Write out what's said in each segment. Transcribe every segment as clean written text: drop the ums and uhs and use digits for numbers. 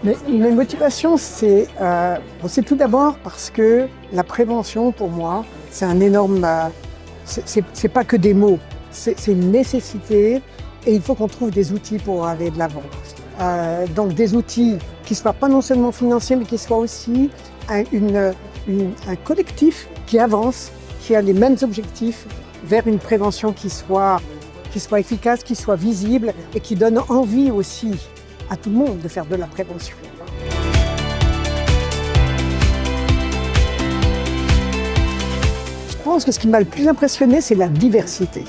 Mais mes motivations, c'est tout d'abord parce que la prévention, pour moi, c'est un énorme... c'est pas que des mots, c'est une nécessité et il faut qu'on trouve des outils pour aller de l'avant. Donc des outils qui ne soient pas non seulement financiers, mais qui soient aussi un collectif qui avance, qui a les mêmes objectifs vers une prévention qui soit efficace, qui soit visible et qui donne envie aussi à tout le monde de faire de la prévention. Je pense que ce qui m'a le plus impressionné, c'est la diversité.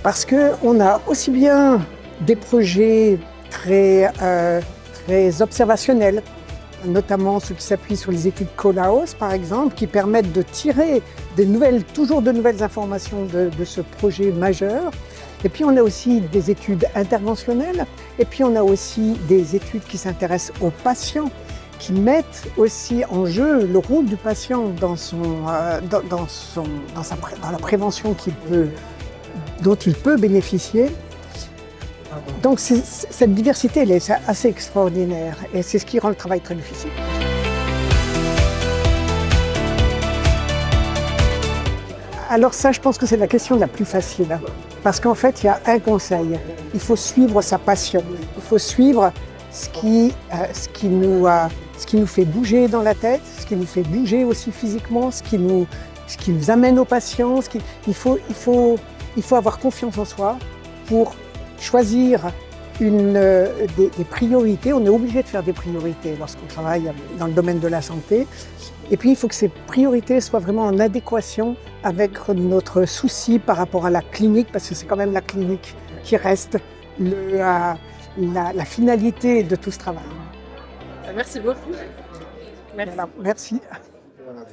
Parce qu'on a aussi bien des projets très observationnels, notamment ceux qui s'appuient sur les études Colaos, par exemple, qui permettent de tirer toujours de nouvelles informations de ce projet majeur. Et puis on a aussi des études interventionnelles, et puis on a aussi des études qui s'intéressent aux patients, qui mettent aussi en jeu le rôle du patient dans la prévention dont il peut bénéficier. Donc cette diversité, elle est assez extraordinaire et c'est ce qui rend le travail très difficile. Alors ça, je pense que c'est la question la plus facile. Parce qu'en fait, il y a un conseil. Il faut suivre sa passion. Il faut suivre ce qui nous fait bouger dans la tête, ce qui nous fait bouger aussi physiquement, ce qui nous amène aux patients. Il faut avoir confiance en soi pour choisir des priorités. On est obligé de faire des priorités lorsqu'on travaille dans le domaine de la santé. Et puis, il faut que ces priorités soient vraiment en adéquation avec notre souci par rapport à la clinique, parce que c'est quand même la clinique qui reste la finalité de tout ce travail. Merci beaucoup. Merci. Voilà, merci.